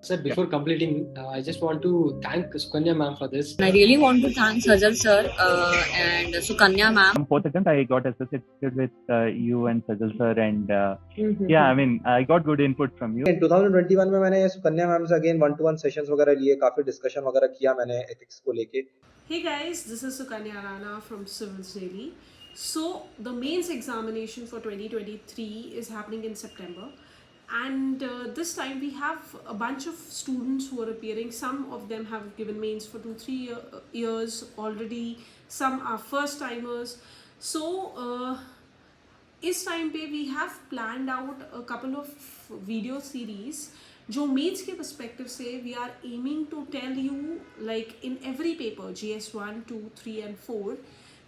Sir, before completing, I just want to thank Sukanya ma'am for this. I really want to thank Sajal sir and Sukanya ma'am. From fourth attempt, I got associated with you and Sajal sir, and yeah, I mean, I got good input from you. In 2021 में मैंने Sukanya ma'am से again 1-to-1 sessions वगैरह लिए, काफी discussion वगैरह किया मैंने ethics को लेके. Hey guys, this is Sukanya Rana from Civilsdaily. So the mains examination for 2023 is happening in September, and this time we have a bunch of students who are appearing. Some of them have given mains for 2-3 years already. Some are first timers. So इस time पे we have planned out a couple of video series जो mains के perspective से we are aiming to tell you like in every paper GS 1, 2, 3 and 4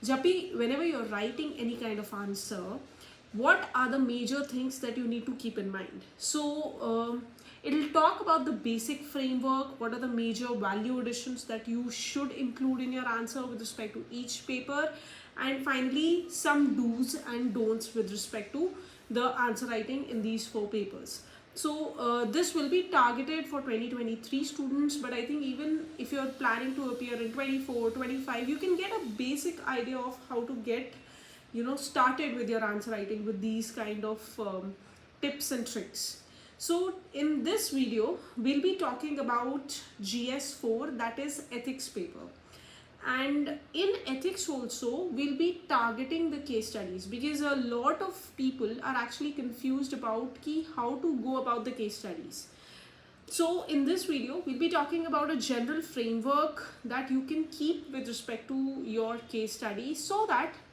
जब भी whenever you're writing any kind of answer, what are the major things that you need to keep in mind. So it'll talk about the basic framework, what are the major value additions that you should include in your answer with respect to each paper, and finally some do's and don'ts with respect to the answer writing in these 4 papers. So this will be targeted for 2023 students, but I think even if you're planning to appear in 24, 25, you can get a basic idea of how to get started with your answer writing with these kind of tips and tricks. So in this video we'll be talking about GS 4, that is ethics paper. And in ethics also we'll be targeting the case studies, because a lot of people are actually confused about how to go about the case studies. So in this video we'll be talking about a general framework that you can keep with respect to your case study, so that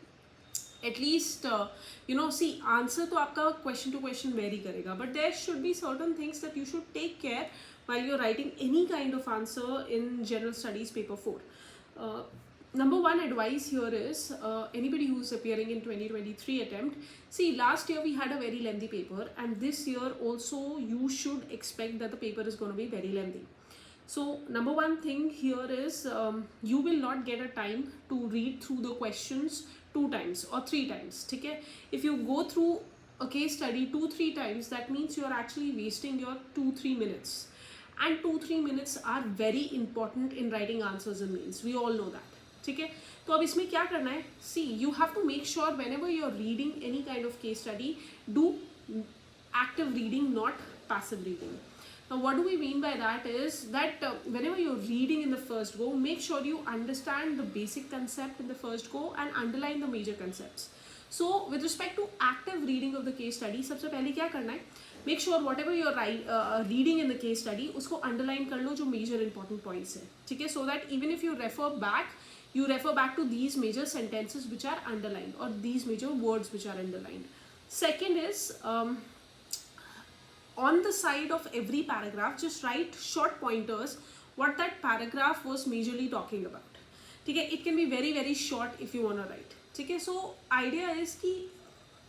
at least see, answer to आपका question to question vary करेगा, but there should be certain things that you should take care while you're writing any kind of answer in general studies paper 4. Number one advice here is anybody who's appearing in 2023 attempt, see, last year we had a very lengthy paper, and this year also you should expect that the paper is going to be very lengthy. So number one thing here is you will not get a time to read through the questions 2 times or 3 times. Okay? If you go through a case study 2-3 times, that means you're actually wasting your 2-3 minutes. And 2-3 minutes are very important in writing answers in mains. We all know that. ठीक है, तो अब इसमें क्या करना है? See, you have to make sure whenever you're reading any kind of case study, do active reading, not passive reading. Now what do we mean by that is that whenever you're reading in the first go, make sure you understand the basic concept in the first go and underline the major concepts. So with respect to active reading of the case study, सबसे पहले क्या करना है? Make sure whatever you're reading in the case study, उसको underline कर लो जो major important points है, ठीक है? So that even if you refer back to these major sentences which are underlined, or these major words which are underlined. Second is on the side of every paragraph, just write short pointers what that paragraph was majorly talking about. ठीक है? It can be very very short if you want to write. ठीक है? So idea is कि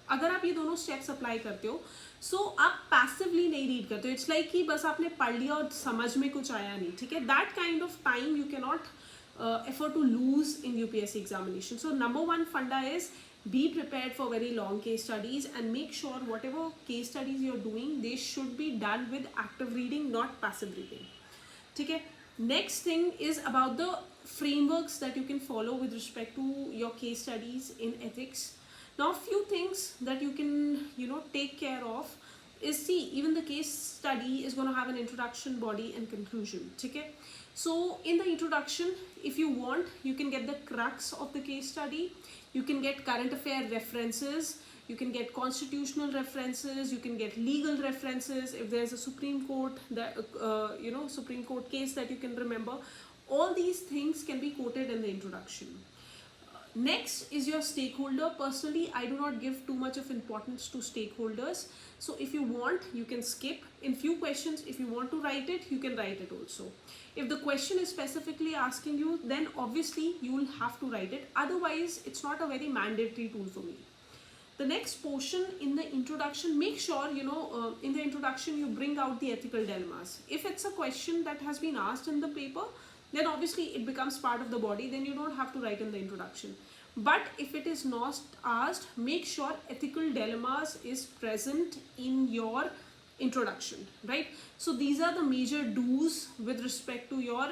अगर आप ये दोनों steps apply करते हो, सो आप पैसिवली नहीं रीड करते हो. इट्स लाइक कि बस आपने पढ़ लिया और समझ में कुछ आया नहीं. ठीक है? That kind of time you can not afford to lose in UPSC examination. So number one funda is be prepared for very long case studies, and make sure whatever case studies you're doing, they should be done with active reading, not passive reading. ठीक है? Next thing is about the frameworks that you can follow with respect to your case studies in ethics. Now few things that you can take care of is, see, even the case study is going to have an introduction, body and conclusion. Okay? So in the introduction, if you want, you can get the crux of the case study, you can get current affair references, you can get constitutional references, you can get legal references. If there's a Supreme Court Supreme Court case that you can remember, all these things can be quoted in the introduction. Next is your stakeholder. Personally, I do not give too much of importance to stakeholders. So if you want, you can skip. In few questions, if you want to write it, you can write it also. If the question is specifically asking you, then obviously you will have to write it. Otherwise, it's not a very mandatory tool for me. The next portion in the introduction, make sure, in the introduction, you bring out the ethical dilemmas. If it's a question that has been asked in the paper, then obviously it becomes part of the body, then you don't have to write in the introduction. But if it is not asked, make sure ethical dilemmas is present in your introduction, right? So these are the major do's with respect to your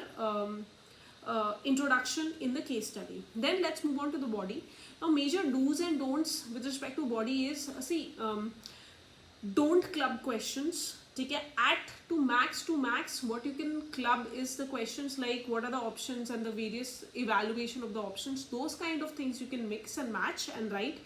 introduction in the case study. Then let's move on to the body. Now major do's and don'ts with respect to body is, don't club questions. Okay, at to max what you can club is the questions like what are the options and the various evaluation of the options. Those kind of things you can mix and match and write.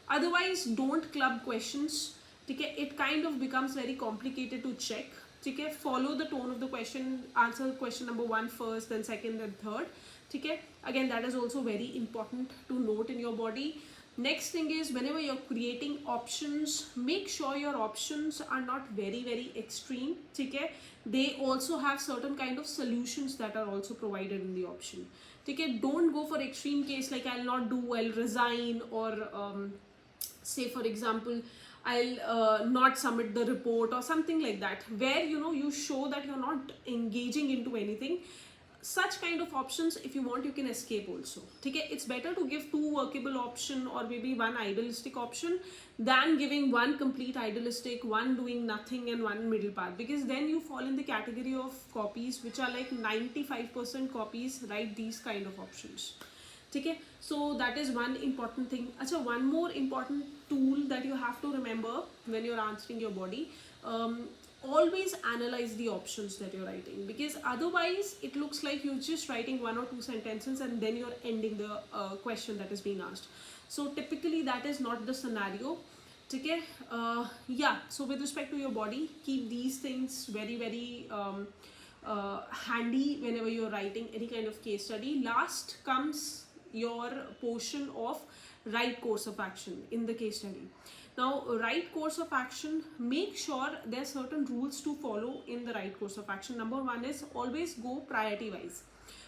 Otherwise don't club questions. Okay, it kind of becomes very complicated to check. Okay, follow the tone of the question, answer question number 1 first, then second and third. Okay, again that is also very important to note in your body. Next thing is, whenever you're creating options, make sure your options are not very extreme. Okay, they also have certain kind of solutions that are also provided in the option. Okay, don't go for extreme case like I'll not do, I'll resign, or say for example I'll not submit the report or something like that, where you show that you're not engaging into anything. Such kind of options, if you want, you can escape also. Okay, it's better to give 2 workable option or maybe 1 idealistic option than giving 1 complete idealistic, 1 doing nothing and 1 middle path, because then you fall in the category of copies which are like 95% copies write these kind of options. Okay, so that is one important thing. Achha, one more important tool that you have to remember when you're answering your body, always analyze the options that you're writing, because otherwise it looks like you're just writing 1 or 2 sentences and then you're ending the question that is being asked. So typically that is not the scenario. Okay, yeah, so with respect to your body, keep these things very handy whenever you're writing any kind of case study. Last comes your portion of right course of action in the case study. Now, right course of action, make sure there are certain rules to follow in the right course of action. Number 1 is always go priority wise.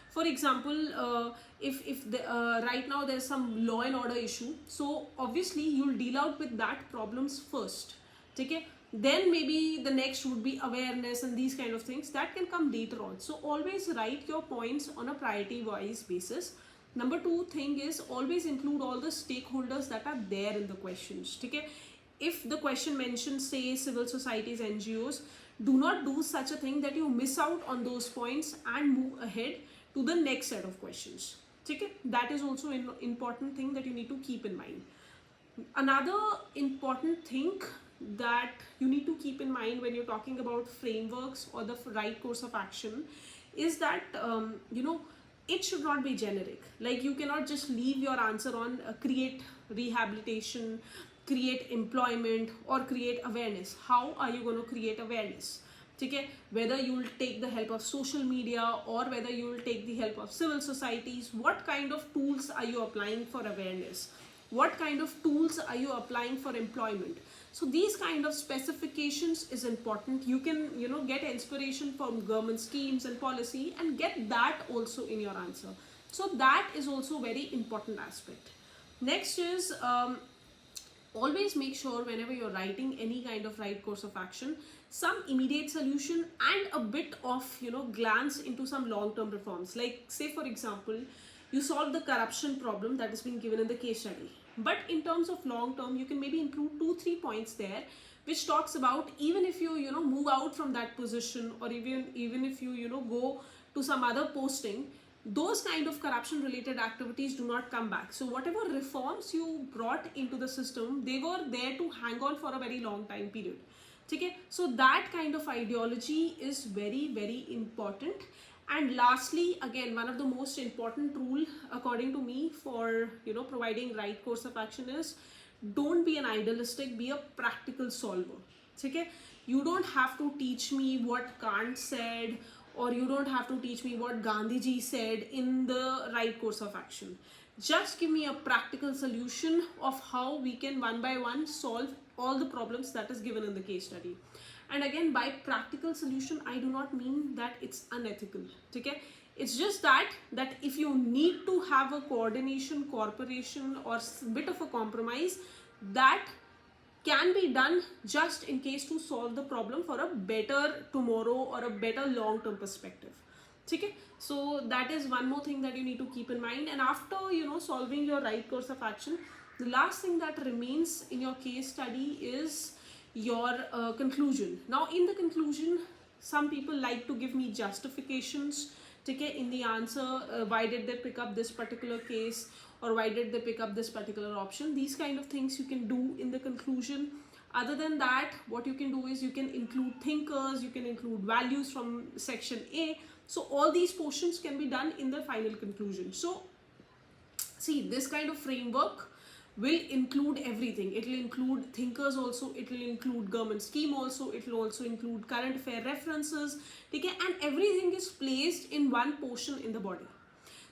For example, if right now there's some law and order issue, so obviously you'll deal out with that problems first. Okay, then maybe the next would be awareness and these kind of things that can come later on. So always write your points on a priority wise basis. Number 2 thing is always include all the stakeholders that are there in the questions. Okay, if the question mentions say civil societies, NGOs, do not do such a thing that you miss out on those points and move ahead to the next set of questions. Okay, that is also an important thing that you need to keep in mind. Another important thing that you need to keep in mind when you're talking about frameworks or the right course of action is that it should not be generic. Like you cannot just leave your answer on create rehabilitation, create employment, or create awareness. How are you going to create awareness? Okay, whether you will take the help of social media or whether you will take the help of civil societies, what kind of tools are you applying for awareness? What kind of tools are you applying for employment? So these kind of specifications is important. You can get inspiration from government schemes and policy and get that also in your answer. So that is also very important aspect. Next is always make sure whenever you're writing any kind of right course of action, some immediate solution and a bit of glance into some long-term reforms. Like say for example, you solve the corruption problem that has been given in the case study, but in terms of long term you can maybe include 2-3 points there which talks about even if you move out from that position, or even if you go to some other posting, those kind of corruption related activities do not come back. So whatever reforms you brought into the system, they were there to hang on for a very long time period. Okay, so that kind of ideology is very important. And lastly, again, one of the most important rule according to me for providing right course of action is don't be an idealistic, be a practical solver. Okay, you don't have to teach me what Kant said, or you don't have to teach me what Gandhiji said in the right course of action. Just give me a practical solution of how we can one by one solve all the problems that is given in the case study. And again, by practical solution, I do not mean that it's unethical. Okay, it's just that if you need to have a coordination, cooperation, or bit of a compromise, that can be done just in case to solve the problem for a better tomorrow or a better long-term perspective. Okay, so that is one more thing that you need to keep in mind. And after solving your right course of action, the last thing that remains in your case study is your conclusion. Now in the conclusion, some people like to give me justifications, okay, in the answer, why did they pick up this particular case, or why did they pick up this particular option. These kind of things you can do in the conclusion. Other than that, what you can do is you can include thinkers, you can include values from section A. So all these portions can be done in the final conclusion. So see, this kind of framework will include everything. It will include thinkers also, it will include government scheme also, it will also include current affair references, okay, and everything is placed in one portion in the body.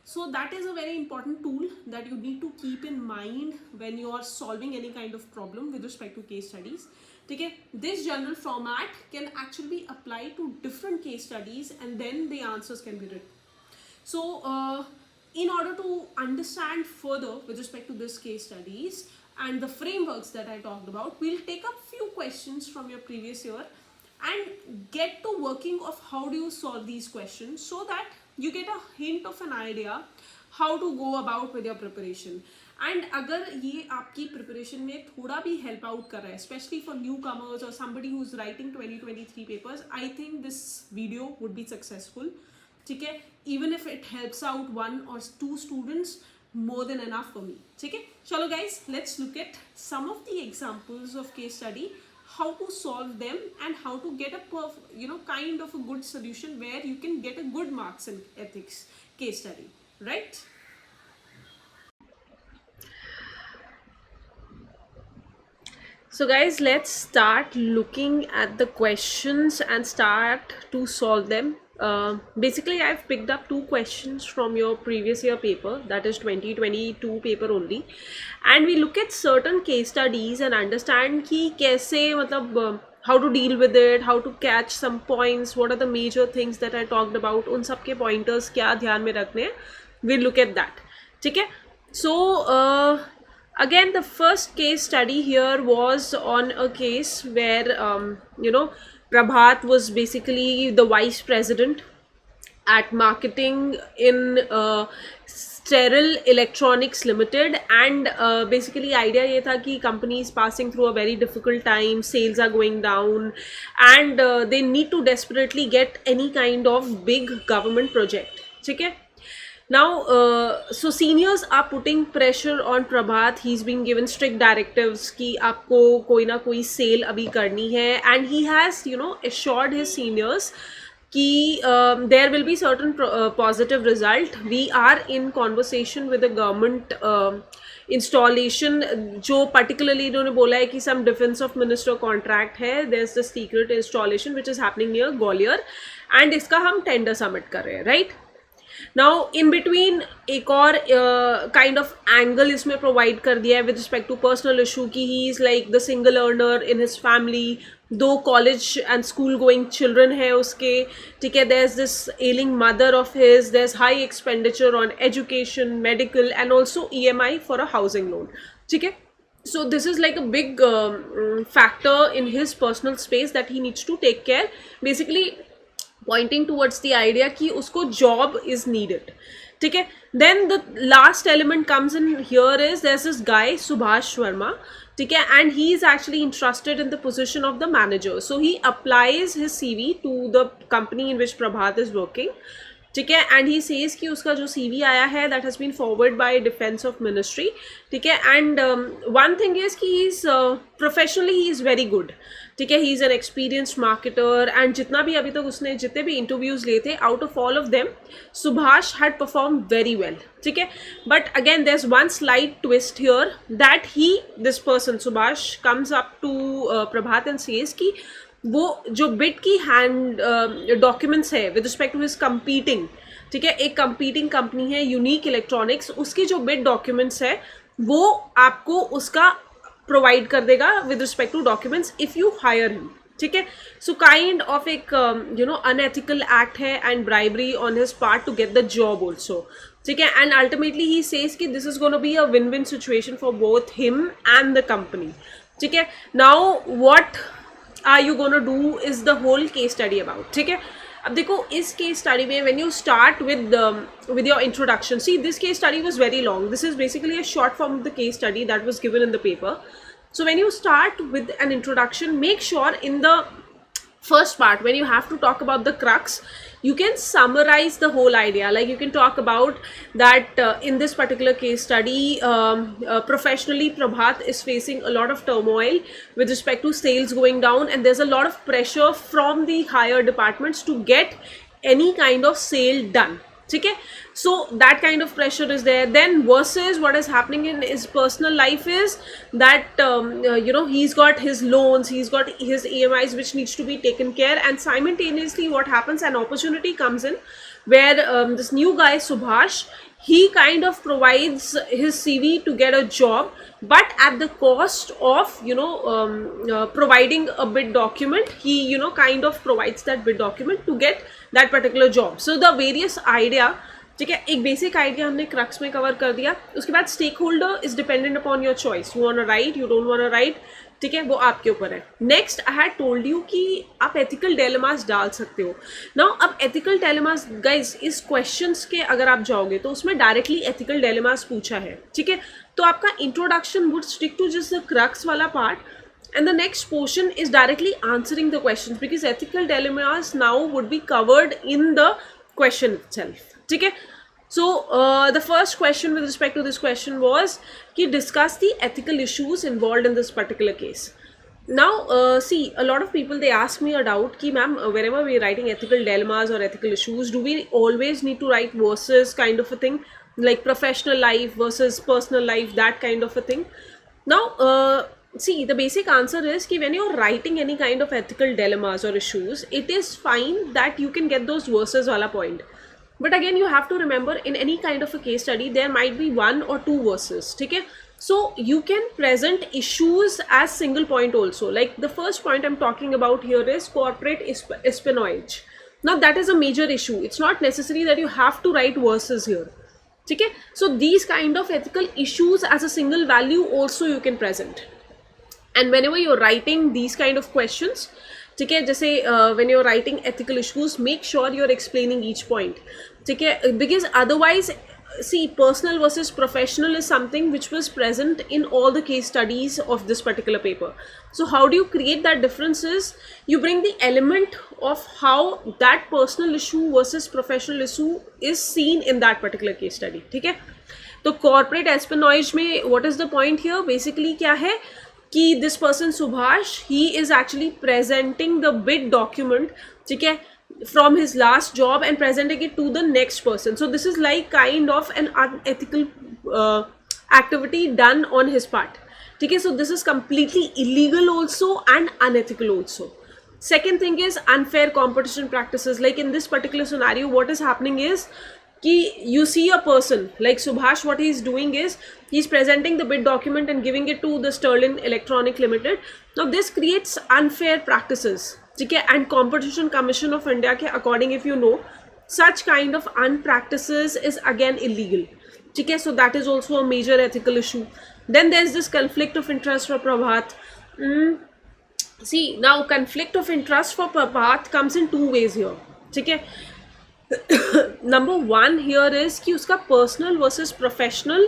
So that is a very important tool that you need to keep in mind when you are solving any kind of problem with respect to case studies. Okay, this general format can actually be applied to different case studies, and then the answers can be written. So in order to understand further with respect to this case studies and the frameworks that I talked about, we'll take up few questions from your previous year and get to working of how do you solve these questions, so that you get a hint of an idea how to go about with your preparation. And अगर ये आपकी preparation में थोड़ा भी help out कर रहा है, especially for newcomers or somebody who's writing 2023 papers, I think this video would be successful. ठीक है, even if it helps out 1 or 2 students, more than enough for me. ठीक है, चलो guys, let's look at some of the examples of case study, how to solve them, and how to get a kind of a good solution where you can get a good marks in ethics case study, right? So guys, let's start looking at the questions and start to solve them. Basically, I've picked up 2 questions from your previous year paper, that is 2022 paper only, and we look at certain case studies and understand कि कैसे मतलब how to deal with it, how to catch some points, what are the major things that I talked about, उन सब के pointers क्या ध्यान में रखने हैं, we'll look at that. ठीक है, so again, the first case study here was on a case where Prabhat was basically the vice president at marketing in Sterile Electronics Limited, and basically idea ये था कि company is passing through a very difficult time, sales are going down, and they need to desperately get any kind of big government project. ठीक है, now so seniors are putting pressure on Prabhat. He's been given strict directives कि आपको कोई ना कोई sale अभी करनी है, and he has assured his seniors कि there will be certain positive result. We are in conversation with the government installation, जो particularly इन्होंने बोला है कि some defense of minister contract है, there's the secret installation which is happening near Gwalior, and इसका हम tender submit कर रहे हैं, right? Now in between एक और kind of angle इसमें provide कर दिया है with respect to personal issue कि he is like the single earner in his family, 2 college and school going children है उसके, ठीक है, there's this ailing mother of his, there's high expenditure on education, medical, and also EMI for a housing loan. ठीक है, so this is like a big factor in his personal space that he needs to take care, basically pointing towards the idea कि उसको job is needed. ठीक है, then the last element comes in here is there's this guy Subhash Sharma, ठीक है, and he is actually interested in the position of the manager, so he applies his CV to the company in which Prabhat is working. ठीक है, and he says कि उसका जो CV आया है that has been forwarded by Defense of Ministry. ठीक है, and one thing is कि he is professionally he is very good. ठीक है, he is an experienced marketer, and जितना भी अभी तक उसने जितने भी interviews लिए थे, out of all of them, Subhash had performed very well. ठीक है, but again there's one slight twist here that this person Subhash comes up to Prabhat and says कि वो जो बिड की हैंड डॉक्यूमेंट्स है with respect to his competing, ठीक है, एक कंपीटिंग कंपनी है यूनिक इलेक्ट्रॉनिक्स, उसकी जो बिड डॉक्यूमेंट्स है वो आपको उसका प्रोवाइड कर देगा with respect to documents if you hire him. ठीक है, सो काइंड ऑफ एक अनएथिकल एक्ट है and bribery on his part to get the job also. ठीक है, एंड अल्टीमेटली ही सेज कि this is gonna be a win win situation for both him and the company. ठीक है, now what are you gonna do is the whole case study about. ठीक है, अब देखो इस case study में when you start with your introduction, see this case study was very long. This is basically a short form of the case study that was given in the paper. So when you start with an introduction, make sure in the first part, when you have to talk about the crux, you can summarize the whole idea. Like you can talk about that in this particular case study, professionally Prabhat is facing a lot of turmoil with respect to sales going down, and there's a lot of pressure from the higher departments to get any kind of sale done. Okay, so that kind of pressure is there. Then versus what is happening in his personal life is that he's got his loans, he's got his EMIs which needs to be taken care, and simultaneously what happens, an opportunity comes in where this new guy Subhash, he kind of provides his CV to get a job, but at the cost of providing a bid document. He kind of provides that bid document to get that particular job. So the various idea, ठीक है, एक basic idea हमने crux में cover कर दिया. उसके बाद stake holder is dependent upon your choice, you want to write, you don't want to write, ठीक है, वो आपके ऊपर है. Next I had told you कि आप एथिकल डायलेमास डाल सकते हो. नाउ अब एथिकल डायलेमास गाइज, इस क्वेश्चंस के अगर आप जाओगे तो उसमें डायरेक्टली एथिकल डायलेमास पूछा है, ठीक है. तो आपका introduction would stick to just the crux वाला part, and the next portion is directly answering the questions, because ethical dilemmas now would be covered in the question itself. Okay, so the first question with respect to this question was ki discuss the ethical issues involved in this particular case. Now see, a lot of people, they ask me a doubt ki ma'am, whenever we're writing ethical dilemmas or ethical issues, do we always need to write versus kind of a thing, like professional life versus personal life, that kind of a thing? Now see, the basic answer is ki when you're writing any kind of ethical dilemmas or issues, it is fine that you can get those verses wala point, but again you have to remember, in any kind of a case study there might be one or two verses, okay? So you can present issues as single point also. Like the first point I'm talking about here is corporate espionage. Now that is a major issue. It's not necessary that you have to write verses here, okay? So these kind of ethical issues as a single value also you can present. And whenever you're writing these kind of questions, ठीक है, जैसे when you're writing ethical issues, make sure you're explaining each point, ठीक है, because otherwise, see, personal versus professional is something which was present in all the case studies of this particular paper. So how do you create that difference is, you bring the element of how that personal issue versus professional issue is seen in that particular case study, ठीक है. तो corporate espionage में what is the point here, basically क्या है कि this person Subhash, he is actually presenting the bid document, ठीक है, from his last job and presenting it to the next person. So this is like kind of an unethical activity done on his part, ठीक है. So this is completely illegal also and unethical also. Second thing is unfair competition practices. Like in this particular scenario, what is happening is कि you see a person like Subhash, what he is doing is he's presenting the bid document and giving it to the Sterling Electronic Limited. Now this creates unfair practices, ठीक है, and Competition Commission of India के according, if you know, such kind of unpractices is again illegal, ठीक है. So that is also a major ethical issue. Then there's this conflict of interest for Prabhat. See, now conflict of interest for Prabhat comes in two ways here, ठीक है. Number one here is कि उसका personal versus professional,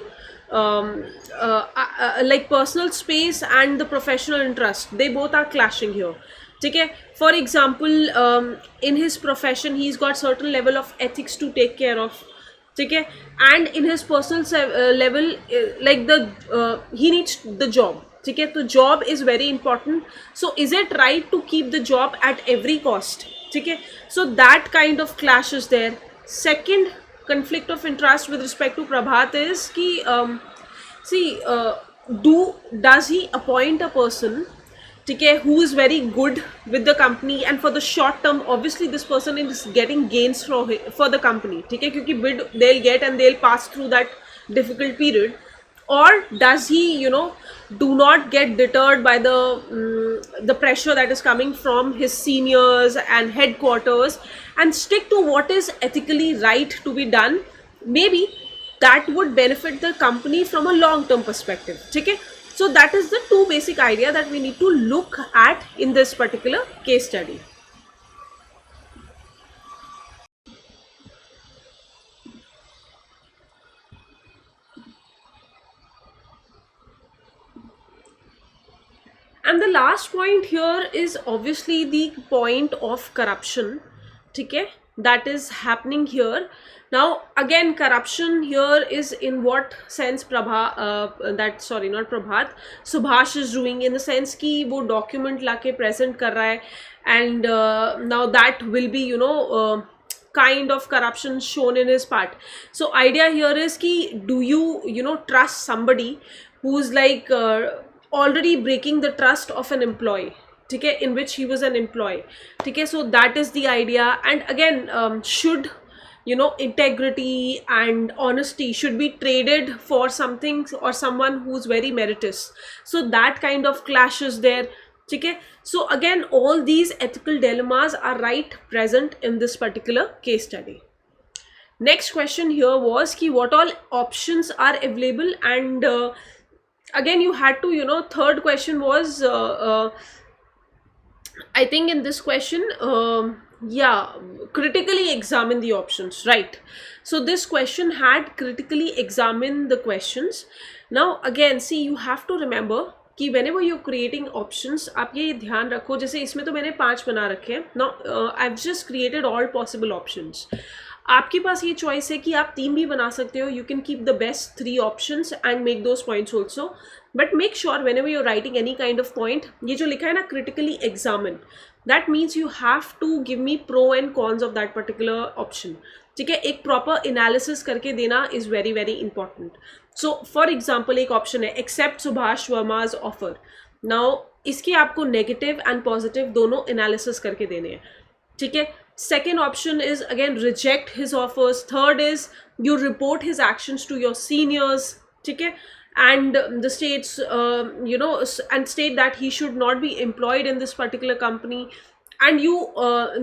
like personal space and the professional interest, they both are clashing here, ठीक है. For example, in his profession he's got certain level of ethics to take care of, ठीक है, and in his personal level, like the he needs the job, ठीक है. तो job is very important, so is it right to keep the job at every cost, ठीक है. So that kind of clash is there. Second conflict of interest with respect to Prabhat is कि does he appoint a person, ठीक है, who is very good with the company, and for the short term obviously this person is getting gains for the company, ठीक है, क्योंकि bid they'll get and they'll pass through that difficult period. Or does he do not get deterred by the pressure that is coming from his seniors and headquarters and stick to what is ethically right to be done? Maybe that would benefit the company from a long term perspective, okay? So that is the two basic idea that we need to look at in this particular case study. And the last point here is obviously the point of corruption. ठीक है, that is happening here. Now again, corruption here is in what sense not Prabhat, Subhash is doing, in the sense कि वो document लाके present कर रहा है, and now that will be kind of corruption shown in his part. So idea here is कि do you trust somebody who's like already breaking the trust of an employee, ठीक है, in which he was an employee, ठीक है. So that is the idea. And again, should integrity and honesty should be traded for something or someone who's very meritorious. So that kind of clashes there, ठीक है. So again, all these ethical dilemmas are right present in this particular case study. Next question here was ki what all options are available, and again you had to third question was I think in this question critically examine the options, right? So this question had critically examine the questions. Now again, see, you have to remember कि whenever you're creating options, आप ये ध्यान रखो, जैसे इसमें तो मैंने 5 बना रखे हैं. Now I've just created all possible options. आपके पास ये चॉइस है कि आप 3 भी बना सकते हो. You can keep the best 3 options and make those points also. But make sure whenever you're writing any kind of point, ये जो लिखा है ना critically examine, that means you have to give me pro and cons of that particular option. ठीक है, एक proper analysis करके देना is very very important. So for example, एक option है accept Subhash Verma's offer. Now इसके आपको negative and positive दोनों analysis करके देने हैं, ठीक है. Second option is again reject his offers. Third is you report his actions to your seniors, ठीक है, and the states and state that he should not be employed in this particular company. And you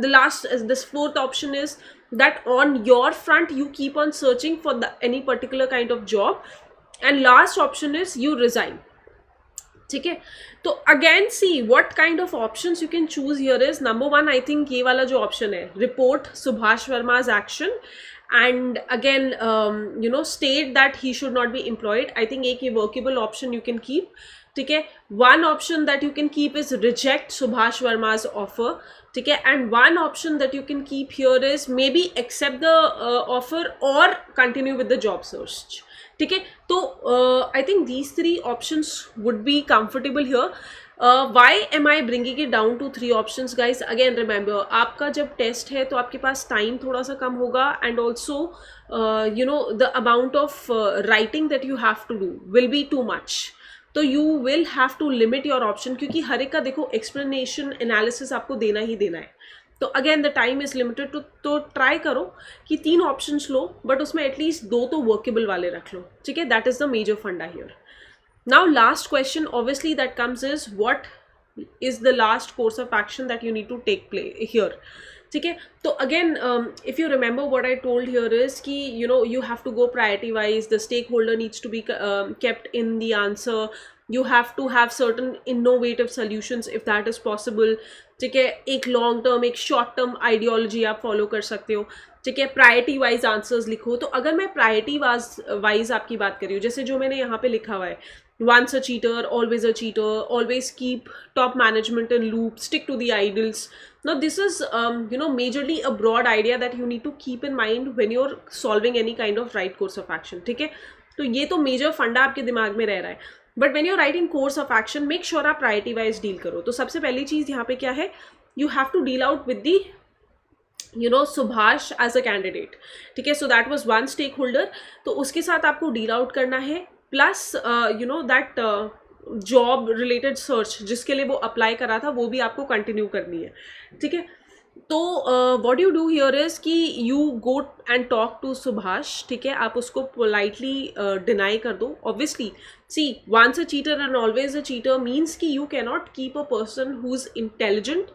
this fourth option is that on your front you keep on searching for any particular kind of job, and last option is you resign, ठीक है. तो again see what kind of options you can choose here is number 1, I think ये वाला जो option है, report Subhash वर्मा's action and again state that he should not be employed. I think एक ये workable option you can keep, ठीक है. One option that you can keep is reject Subhash Verma's offer, ठीक है. And one option that you can keep here is maybe accept the offer or continue with the job search, ठीक है. तो I think these 3 options would be comfortable here. Why am I bringing it down to 3 options, guys? Again remember, आपका जब test है तो आपके पास time थोड़ा सा कम होगा, and also the amount of writing that you have to do will be too much. तो you will have to limit your option, क्योंकि हर एक का देखो explanation analysis आपको देना ही देना है. तो again the time is limited, तो ट्राई करो कि 3 ऑप्शंस लो, बट उसमें एटलीस्ट 2 तो वर्केबल वाले रख लो, ठीक है. That is the major funda here. Now last question obviously that comes is what is the last course of action that you need to take play here, ठीक है. तो again if you remember what I told here is कि you have to go priority wise, the stakeholder needs to be kept in the answer, you have to have certain innovative solutions if that is possible, ठीक है. एक long term, एक short term ideology आप follow कर सकते हो, ठीक है. प्रायोरिटी वाइज आंसर्स लिखो. तो अगर मैं प्रायोरिटी वाइज आपकी बात कर रही हूँ, जैसे जो मैंने यहाँ पे लिखा हुआ है, once a cheater, always a cheater, always keep top management in loop, stick to the idols. Now this is majorly a broad idea that you need to keep in mind when you're solving any kind of right course of action, ठीक है. तो ये तो major फंडा आपके दिमाग में रह रहा है, but when you writing course of action make sure आप प्रायोरिटी वाइज डील करो. तो सबसे पहली चीज यहाँ पे क्या है, you have to deal out with the Subhash as a candidate, ठीक है. So that was one stake holder, तो उसके साथ आपको डील आउट करना है. Plus that job related search जिसके लिए वो अप्लाई करा था वो भी आपको कंटिन्यू करनी है, ठीक है. तो what you do here is कि you go and talk to Subhash, ठीक है. आप उसको पोलाइटली डिनाई कर दो. Obviously see once a cheater and always a cheater means कि you cannot keep a person who is intelligent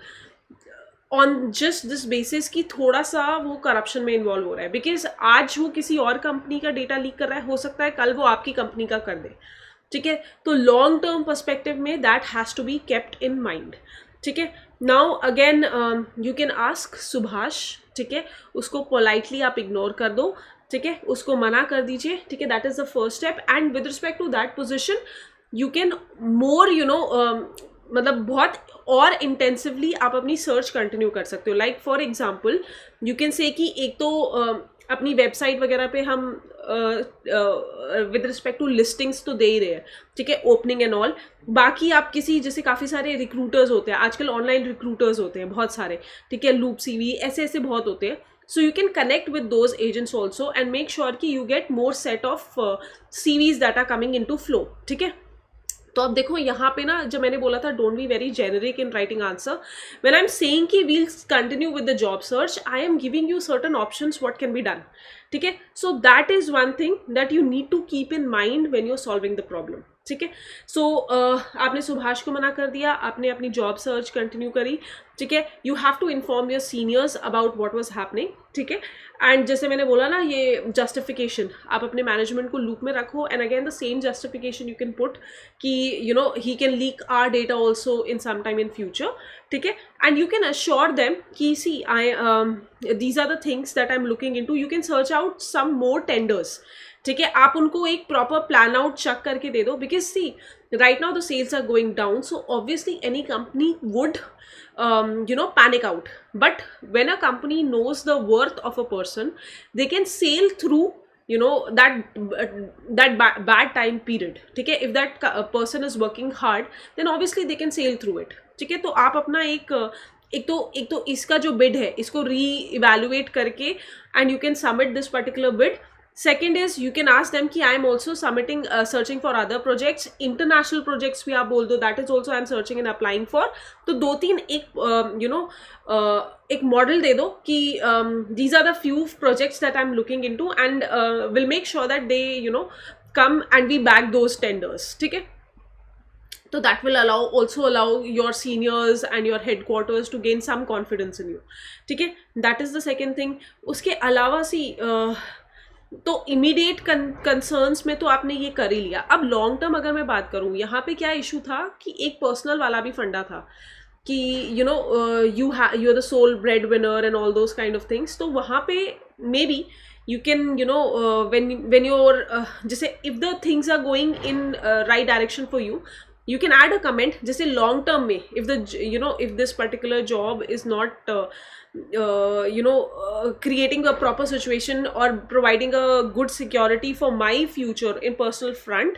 on just this basis कि थोड़ा सा वो करप्शन में इन्वॉल्व हो रहा है, बिकॉज आज वो किसी और कंपनी का डेटा लीक कर रहा है, हो सकता है कल वो आपकी कंपनी का कर दे, ठीक है. तो लॉन्ग टर्म पर्सपेक्टिव में that has to be kept in mind, ठीक है. Now again you can ask Subhash, ठीक है. उसको पोलाइटली आप इग्नोर कर दो, ठीक है. उसको मना कर दीजिए, ठीक है. That is the first step. And with respect to that position you can more मतलब बहुत और इंटेंसिवली आप अपनी सर्च कंटिन्यू कर सकते हो. Like for example you can say कि एक तो अपनी वेबसाइट वगैरह पे हम विद रिस्पेक्ट टू लिस्टिंग्स तो दे ही रहे हैं, ठीक है, ओपनिंग एंड ऑल. बाकी आप किसी, जैसे काफ़ी सारे रिक्रूटर्स होते हैं आजकल, ऑनलाइन रिक्रूटर्स होते हैं बहुत सारे, ठीक है, लूप सीवी ऐसे ऐसे बहुत होते हैं. So you can connect with those agents also and make sure कि you get more set of CVs that are coming into flow, ठीक है. तो अब देखो यहाँ पे ना, जब मैंने बोला था don't be very generic in writing answer, when I am saying कि we'll continue with the job search, I am giving you certain options what can be done, ठीक है. So that is one thing that you need to keep in mind when you are solving the problem, ठीक है. सो आपने सुभाष को मना कर दिया, आपने अपनी जॉब सर्च कंटिन्यू करी, ठीक है. You have to inform your seniors about what was happening, ठीक है. एंड जैसे मैंने बोला ना, ये जस्टिफिकेशन आप अपने मैनेजमेंट को लूप में रखो, and again the same justification you can put कि you know he can leak our data also in some time in future, ठीक है. And you can assure them कि see I these are the things that I am looking into. You can search out some more tenders, ठीक है. आप उनको एक proper plan out check करके दे दो, because see right now the sales are going down, so obviously any company would panic out. But when a company knows the worth of a person, they can sail through that bad time period, ठीक है. if that person is working hard, then obviously they can sail through it, ठीक है. तो आप अपना एक तो इसका जो बिड है इसको री इवेल्युएट करके and you can submit this particular bid. Second is you can ask them कि I am also submitting searching for other projects, international projects भी आप बोल दो, that is also I am searching and applying for. तो दो तीन एक model दे दो कि these are the few projects that I am looking into and will make sure that they come and we bag those tenders, ठीक है. So that will also allow your seniors and your headquarters to gain some confidence in you, ठीक है. That is the second thing. उसके अलावा सी तो immediate concerns में तो आपने ये कर ही लिया. अब लॉन्ग टर्म अगर मैं बात करूँ, यहाँ पे क्या इशू था कि एक पर्सनल वाला भी फंडा था कि you are the sole bread winner and all those kind of things. तो वहाँ पे maybe you can when you're जैसे if the things are going in right direction for you, you can add a comment जैसे long term में if this particular job is not creating a proper situation or providing a good security for my future in personal front,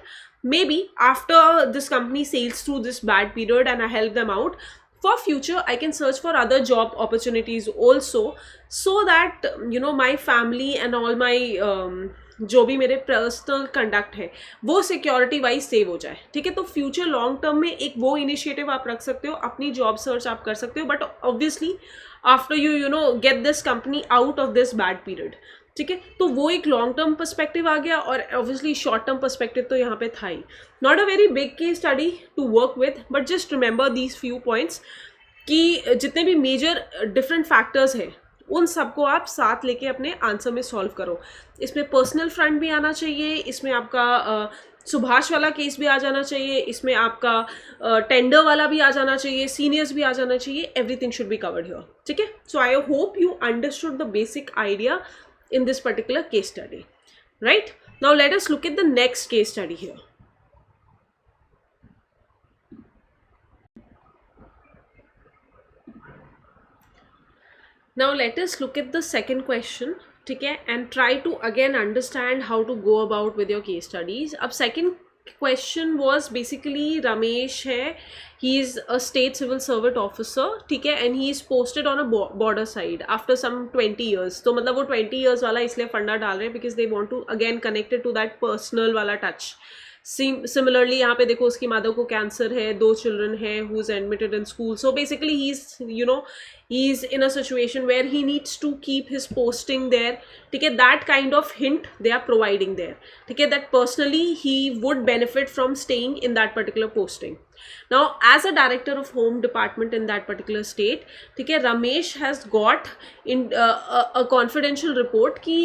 maybe after this company sails through this bad period and I help them out, for future I can search for other job opportunities also, so that my family and all my जो भी मेरे personal conduct है वो security wise save हो जाए, ठीक है. तो फ्यूचर लॉन्ग टर्म में एक वो इनिशिएटिव आप रख सकते हो, अपनी जॉब सर्च आप कर सकते हो, but obviously after you get this company out of this bad period, ठीक है. तो वो एक लॉन्ग टर्म पर्सपेक्टिव आ गया, और ऑब्वियसली शॉर्ट टर्म पर्सपेक्टिव तो यहाँ पे था ही. Not a very big case study to work with, but just remember these few points कि जितने भी मेजर डिफरेंट फैक्टर्स हैं उन सबको आप साथ लेके अपने आंसर में सॉल्व करो. इसमें पर्सनल फ्रंट भी आना चाहिए, इसमें आपका सुभाष वाला केस भी आ जाना चाहिए, इसमें आपका टेंडर वाला भी आ जाना चाहिए, सीनियर्स भी आ जाना चाहिए. Everything should be covered here, ठीक है. So I hope you understood the basic idea in this particular case study, right? Now let us look at the next case study here. Now let us look at the second question, ठीक है, and try to again understand how to go about with your case studies. अब second question was basically Ramesh है, he is a state civil servant officer, ठीक है, and he is posted on a border side after some 20 years. तो मतलब वो 20 years वाला इसलिए फंडा डाल रहे हैं because they want to again connect it to that personal वाला touch. Similarly यहाँ पे देखो उसकी मदर को कैंसर है, 2 children है, who is admitted in school. So basically he's in a situation where he needs to keep his posting there, ठीक है. That kind of hint they are providing there, ठीक है, that personally he would benefit from staying in that particular posting. Now as a director of home department in that particular state, ठीक है, Ramesh has got in a confidential report कि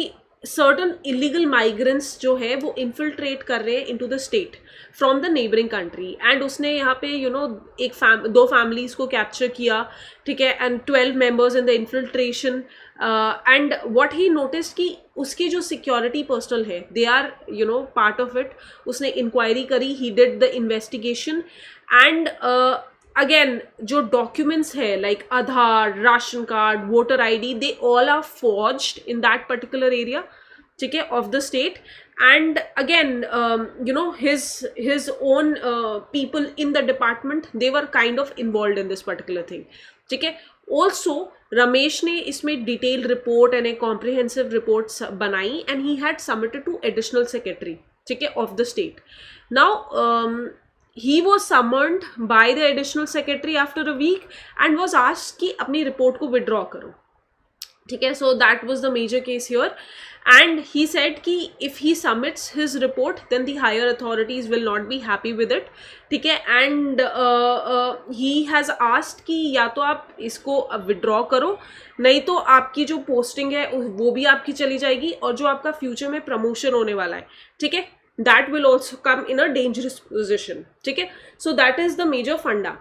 certain illegal migrants जो है वो infiltrate कर रहे हैं into the state from the neighboring country, and उसने यहाँ पे दो families को capture किया, ठीक है, and 12 members in the infiltration, and what he noticed कि उसकी जो security personnel है they are part of it. उसने inquiry करी, he did the investigation, and again जो documents है like Aadhaar, ration card, voter ID, they all are forged in that particular area, ठीक है, of the state. And again you know, his own people in the department, they were kind of involved in this particular thing, ठीक है. Also Ramesh ने इसमें detail report and a comprehensive report बनाई and he had submitted to additional secretary, ठीक है, of the state. Now he was summoned by the additional secretary after a week and was asked कि अपनी report को withdraw करो, ठीक है. So that was the major case here, and he said कि if he submits his report then the higher authorities will not be happy with it, ठीक है. And he has asked कि या तो आप इसको withdraw करो, नहीं तो आपकी जो पोस्टिंग है वो भी आपकी चली जाएगी, और जो आपका फ्यूचर में प्रमोशन होने वाला है, ठीक है, that will also come in a dangerous position, ठीक है. So that is the major funda.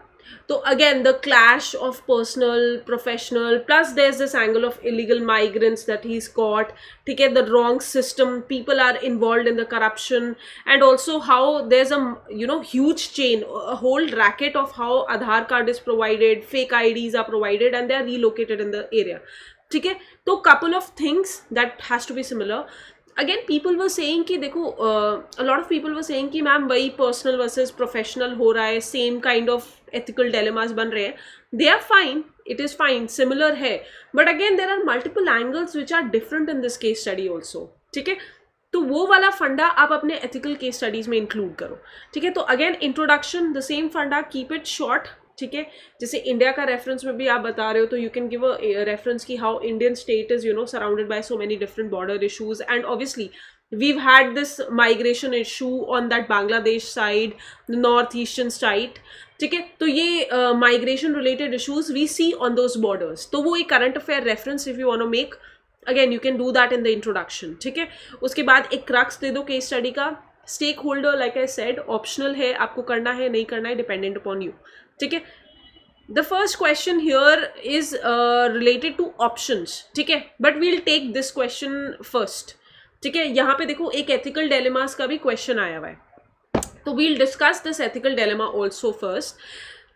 So again the clash of personal, professional, plus there's this angle of illegal migrants that he's got, ठीक है, the wrong system, people are involved in the corruption, and also how there's a, you know, huge chain, a whole racket of how Aadhaar card is provided, fake IDs are provided and they are relocated in the area, ठीक है. तो couple of things that has to be similar. Again people were saying कि देखो a lot of people were saying कि ma'am वही personal versus professional हो रहा है, same kind of ethical dilemmas बन रहे हैं. They are fine, it is fine, similar है, but again there are multiple angles which are different in this case study also, ठीक है. तो वो वाला फंडा आप अपने एथिकल केस स्टडीज में इंक्लूड करो, ठीक है. तो अगेन इंट्रोडक्शन द सेम फंडा, कीप इट शॉर्ट, ठीक है. जैसे इंडिया का रेफरेंस में भी आप बता रहे हो तो you can give a reference की how Indian state is, you know, surrounded by so many different border issues, and obviously we've had this migration issue on that Bangladesh side, the northeastern side, ठीक है. तो ये migration related issues we see on those borders, तो वो एक current affair reference if you want to make, again you can do that in the introduction, ठीक है. उसके बाद एक क्रक्स दे दो केस स्टडी का. Stake holder like I said optional है, आपको करना है नहीं करना है डिपेंडेंट अपॉन यू, ठीक है. The first question here is related to options, ठीक है, but we'll take this question first, ठीक है. यहाँ पे देखो एक ethical dilemmas का भी question आया हुआ है, तो we'll discuss this ethical dilemma also first.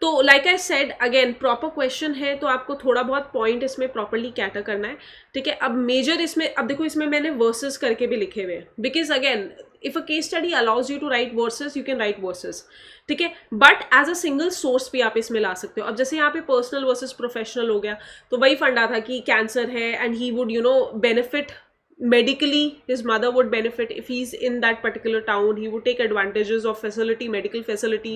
तो like I said again proper question है, तो आपको थोड़ा बहुत point इसमें properly cater करना है, ठीक है. अब major इसमें, अब देखो इसमें मैंने verses करके भी लिखे हुए हैं, because again if a case study allows you to write verses you can write verses, ठीक है, but as a single source भी आप इसमें ला सकते हो. अब जैसे यहाँ पे पर्सनल वर्सेस प्रोफेशनल हो गया, तो वही फंडा था कि कैंसर है and he would, you know, benefit medically, his mother would benefit if he's in that particular town, he would take advantages of facility, medical facility,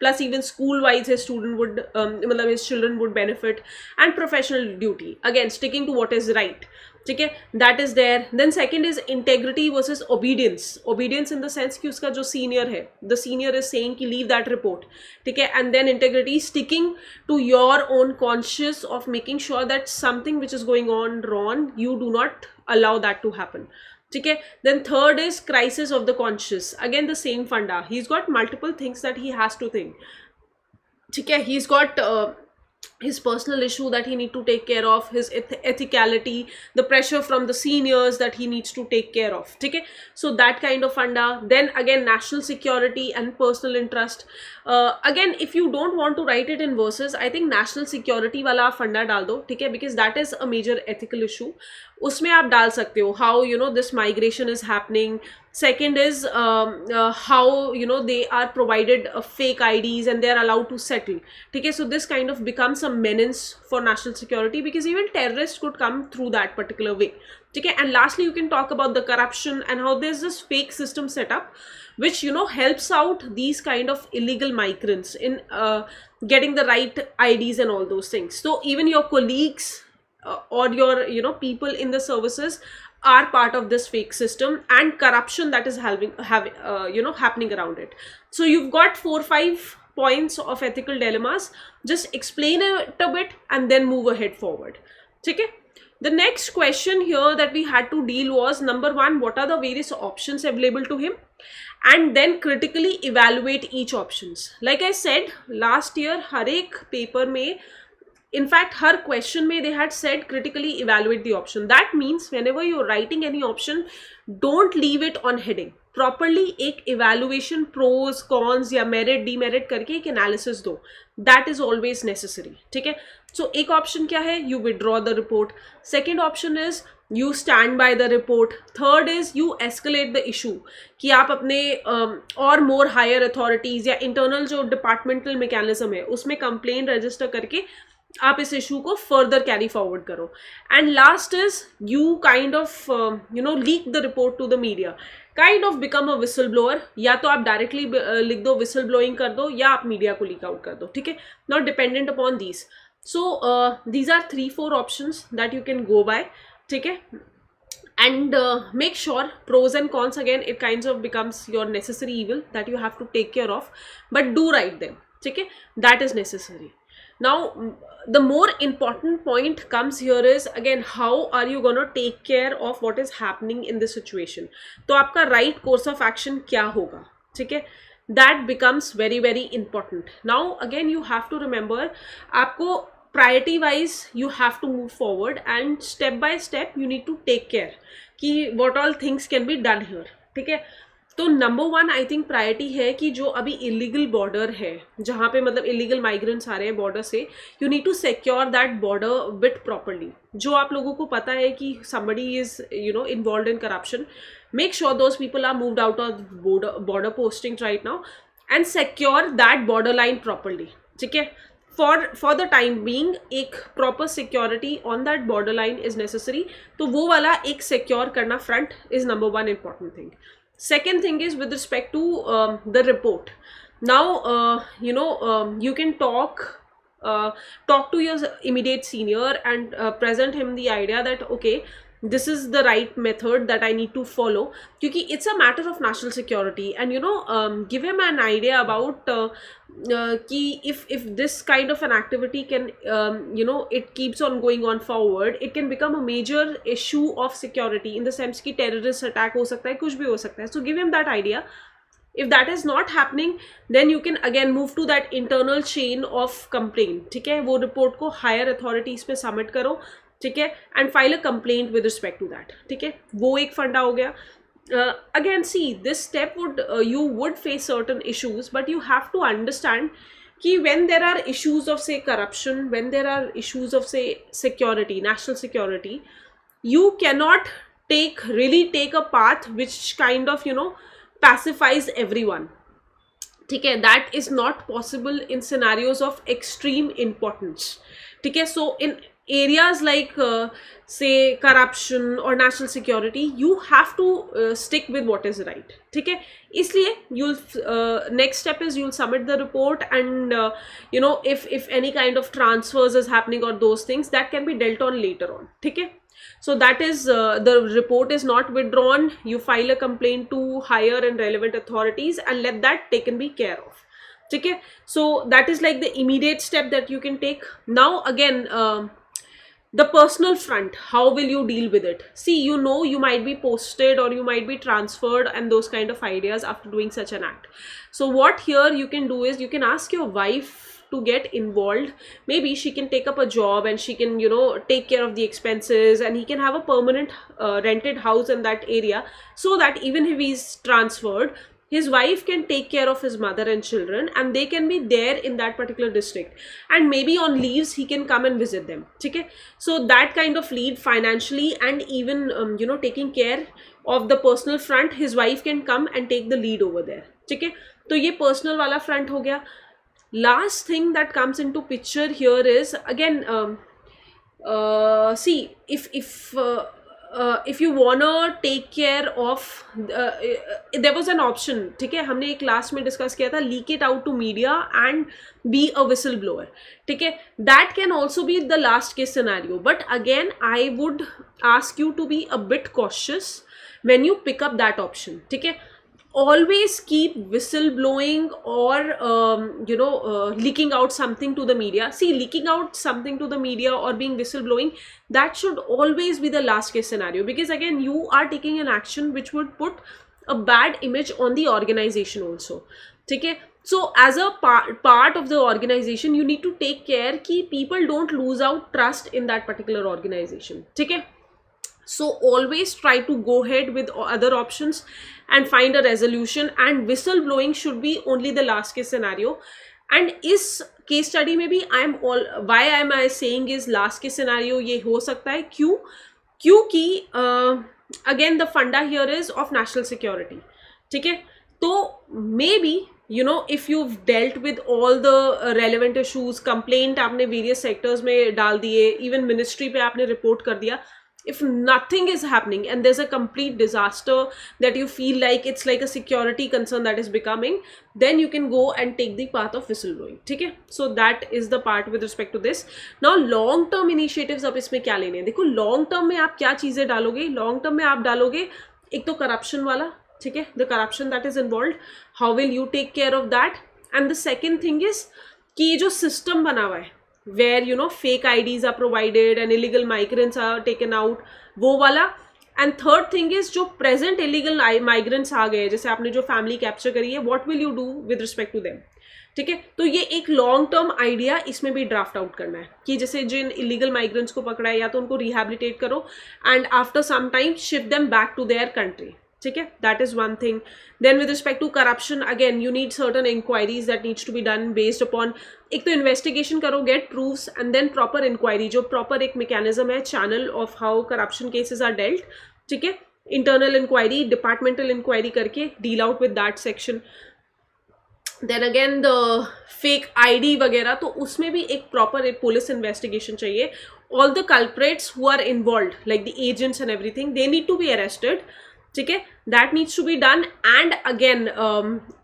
plus even school wise his student would मतलब his children would benefit. And professional duty, again sticking to what is right, ठीक है, that is there. Then second is integrity versus obedience. Obedience in the sense कि उसका जो senior है, the senior is saying कि leave that report, ठीक है. And then integrity, sticking to your own conscience of making sure that something which is going on wrong, you do not allow that to happen, ठीक है. Then third is crisis of the conscious, again the same funda. He's got multiple things that he has to think, ठीक है. He's got his personal issue that he need to take care of, his ethicality, the pressure from the seniors that he needs to take care of, ठीक है. So that kind of funda. Then again national security and personal interest. Again if you don't want to write it in verses, I think national security वाला फंडा डाल दो, ठीक है, because that is a major ethical issue. उसमें आप डाल सकते हो how, you know, this migration is happening. Second is how, you know, they are provided fake IDs and they are allowed to settle, ठीक है. So this kind of becomes a menace for national security because even terrorists could come through that particular way, ठीक है. And lastly you can talk about the corruption and how there's this fake system set up which, you know, helps out these kind of illegal migrants in getting the right IDs and all those things. So even your colleagues or your, you know, people in the services are part of this fake system and corruption that is you know, happening around it. So you've got 4-5 points of ethical dilemmas. Just explain it a bit and then move ahead forward, ठीक है. The next question here that we had to deal was number 1, what are the various options available to him, and then critically evaluate each options. Like I said last year हर एक paper में, in fact her question may they had said critically evaluate the option. That means whenever you're writing any option, don't leave it on heading, properly एक evaluation, pros cons या merit demerit करके एक analysis दो, that is always necessary, ठीक है. सो एक option क्या है, you withdraw the report. Second option is you stand by the report. Third is you escalate the issue, कि आप अपने और मोर हायर अथॉरिटीज या इंटरनल जो डिपार्टमेंटल मैकेनिज्म है उसमें कंप्लेन रजिस्टर करके आप इस इशू को फर्दर कैरी फॉरवर्ड करो. And last is you kind of leak the report to the media, kind of become a whistle blower. या तो आप डायरेक्टली लिख दो, विसल ब्लोइंग कर दो, या आप मीडिया को लीक आउट कर दो, ठीक है. Not dependent upon these. So these are 3-4 options that you can go by, ठीक है. And make sure pros and cons, again it kinds of becomes your necessary evil that you have to take care of, but do write them, okay, that is necessary. Now the more important point comes here is again how are you going to take care of what is happening in this situation. तो आपका right course of action क्या होगा, ठीक है, that becomes very very important. Now again you have to remember, आपको priority wise you have to move forward and step by step you need to take care कि what all things can be done here, ठीक है. तो number 1 I think priority है कि जो अभी illegal border है, जहाँ पे मतलब इलीगल माइग्रेंट्स आ रहे हैं बॉर्डर से, you need to secure that border bit properly. जो आप लोगों को पता है कि somebody is involved in corruption, make sure those people are moved out of border postings right now and secure that border line properly, ठीक है. For the time being एक proper security on that border line is necessary. तो वो वाला एक secure करना front is number 1 important thing. Second thing is with respect to the report. Now you can talk to your immediate senior and present him the idea that okay, this is the right method that I need to follow, क्योंकि it's a matter of national security. And give him an idea about कि if this kind of an activity can it keeps on going on forward, it can become a major issue of security in the sense कि terrorist attack हो सकता है, कुछ भी हो सकता है. So give him that idea. If that is not happening, then you can again move to that internal chain of complaint, ठीक है. वो रिपोर्ट को higher authorities पे submit करो, ठीक है, and file a complaint with respect to that, ठीक है. वो एक फंडा हो गया. Again see this step would you would face certain issues, but you have to understand कि when there are issues of say corruption, when there are issues of say security, national security, you cannot really take a path which kind of pacifies everyone, ठीक है. that is not possible in scenarios of extreme importance, ठीक है. so in areas like say corruption or national security, you have to stick with what is right, ठीक है. इसलिए you'll next step is you'll submit the report, and if any kind of transfers is happening or those things, that can be dealt on later on, ठीक है. So that is the report is not withdrawn, you file a complaint to higher and relevant authorities and let that taken be care of, ठीक है. So that is like the immediate step that you can take. Now again the personal front, how will you deal with it? See, you might be posted or you might be transferred and those kind of ideas after doing such an act. So what here you can do is you can ask your wife to get involved. Maybe she can take up a job and she can take care of the expenses, and he can have a permanent rented house in that area, so that even if he's transferred, his wife can take care of his mother and children, and they can be there in that particular district, and maybe on leaves he can come and visit them, okay. So that kind of lead financially and even taking care of the personal front, his wife can come and take the lead over there, okay. तो ये personal वाला front हो गया. Last thing that comes into picture here is again see, if you wanna take care of there was an option, ठीक है. हमने एक class में डिस्कस किया था, leak it out to media and be a whistleblower, ठीक है. that can also be the last case scenario, but again I would ask you to be a bit cautious when you pick up that option, ठीक है. always keep whistleblowing or leaking out something to the media. See, leaking out something to the media or being whistleblowing, that should always be the last case scenario, because again you are taking an action which would put a bad image on the organization also, okay. So as a part of the organization, you need to take care कि people don't lose out trust in that particular organization, okay. So always try to go ahead with other options and find a resolution, and whistle blowing should be only the last case scenario. And is case study में भी why am I saying is last case scenario ये हो सकता है, क्योंकि again the funda here is of national security, ठीक है. तो maybe you know if you've dealt with all the relevant issues, complaint आपने various sectors में डाल दिए, even ministry पे आपने report कर दिया, if nothing is happening and there's a complete disaster that you feel like it's like a security concern that is becoming, then you can go and take the path of whistleblowing, ठीक है. So that is the part with respect to this. Now long term initiatives अब इसमें क्या लेने हैं. देखो long term में आप क्या चीज़ें डालोगे. long term में आप डालोगे एक तो corruption वाला, ठीक है, the corruption that is involved, how will you take care of that. And the second thing is कि ये जो system बना हुआ है where you know fake IDs are provided and illegal migrants are taken out, वो वाला. And third thing is जो present illegal migrants आ गए, जैसे आपने जो family capture करी है, what will you do with respect to them, ठीक है. तो ये एक लॉन्ग टर्म आइडिया इसमें भी ड्राफ्ट आउट करना है कि जैसे जिन इलीगल माइग्रेंट्स को पकड़ा है या तो उनको रिहैबिलिटेट करो and after some time shift them back to their country, ठीक है. That is one thing. Then with respect to corruption again you need certain inquiries that needs to be done based upon, एक तो investigation करो, get proofs and then proper inquiry, जो proper एक mechanism है, channel of how corruption cases are dealt, ठीक है. Internal inquiry, departmental inquiry करके deal out with that section. Then again the fake ID वगैरह, तो उसमें भी एक प्रॉपर एक पुलिस इन्वेस्टिगेशन चाहिए. All the culprits who are involve like the agents and everything, they need to be arrested, ठीक है. That needs to be done. And again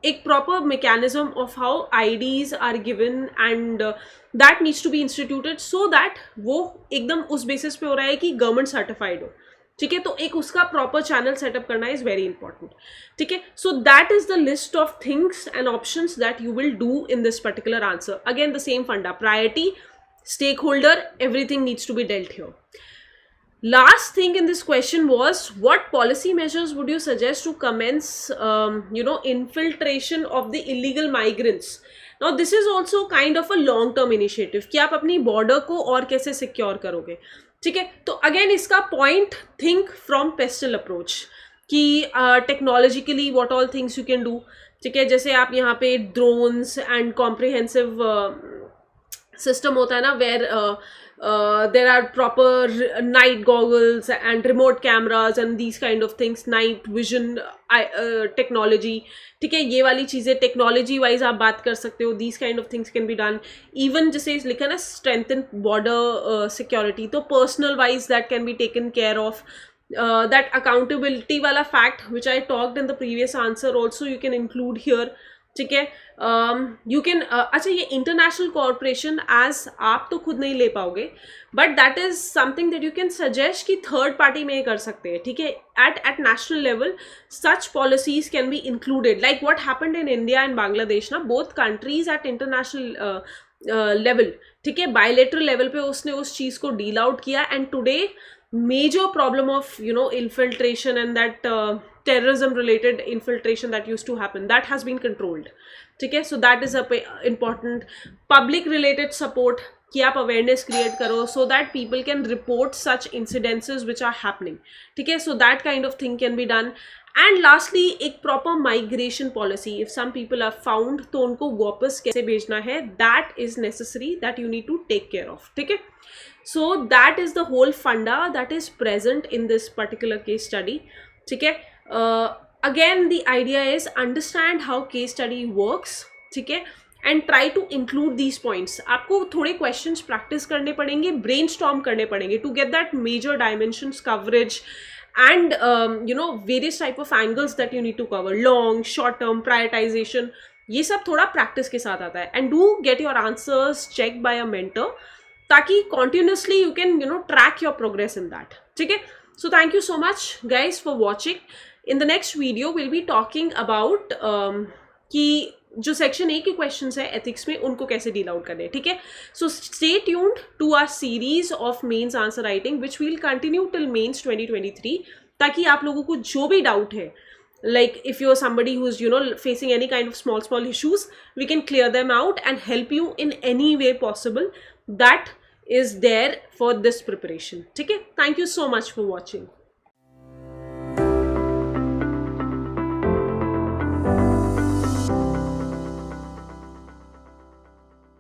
एक proper mechanism of how IDs are given and that needs to be instituted so that वो एकदम उस basis पे हो रहा है कि गवर्नमेंट सर्टिफाइड हो, ठीक है. तो एक उसका प्रॉपर चैनल सेटअप करना इज वेरी इंपॉर्टेंट, ठीक है. So that is the list of things and options that you will do in this particular answer. Again the same फंडा, priority, stakeholder, everything needs to be dealt here. Last thing in this question was what policy measures would you suggest to commence infiltration of the illegal migrants. Now this is also kind of a long term initiative कि आप अपनी border को और कैसे secure करोगे, ठीक है. तो again इसका point, think from pestle approach कि technologically what all things you can do, ठीक है. जैसे आप यहाँ पे drones and comprehensive system होता है ना where there are proper night goggles and remote cameras and these kind of things, night vision technology, ठीक है. ये वाली चीज़ें टेक्नोलॉजी वाइज आप बात कर सकते हो. these kind of things can be done. even जैसे लिखा ना strengthen border security, तो personal wise that can be taken care of. That accountability वाला fact which I talked in the previous answer also you can include here, ठीक है. You can अच्छा ये international corporation as आप तो खुद नहीं ले पाओगे but that is something that you can suggest कि थर्ड पार्टी में कर सकते हैं, ठीक है. At national level such policies can be included like what happened in India and Bangladesh ना, both countries at international level, ठीक है. बायलेटरल लेवल पे उसने उस चीज़ को डील आउट किया and today major problem of infiltration and that terrorism related infiltration that used to happen, that has been controlled, ठीक है. so that is a important public related support कि आप awareness create करो so that people can report such incidences which are happening, ठीक है. so that kind of thing can be done. And lastly एक proper migration policy, if some people are found तो उनको वापस कैसे भेजना है, that is necessary, that you need to take care of, ठीक है. so that is the whole funda that is present in this particular case study, ठीक है. again the idea is understand how case study works, ठीक है, and try to include these points. आपको थोड़े questions practice करने पड़ेंगे, brainstorm करने पड़ेंगे to get that major dimensions coverage and various type of angles that you need to cover, long, short term, prioritization, ये सब थोड़ा practice के साथ आता है. and do get your answers checked by a mentor ताकि continuously you can track your progress in that, ठीक है. so thank you so much guys for watching. in the next video we'll be talking about कि जो section A के questions है ethics में उनको कैसे डील आउट करने, ठीक है. So stay tuned to our series of mains answer writing which will continue till mains 2023 ताकि आप लोगों को जो भी डाउट है, like if you're somebody who's facing any kind of small issues, we can clear them out and help you in any way possible that is there for this preparation, ठीक है. thank you so much for watching.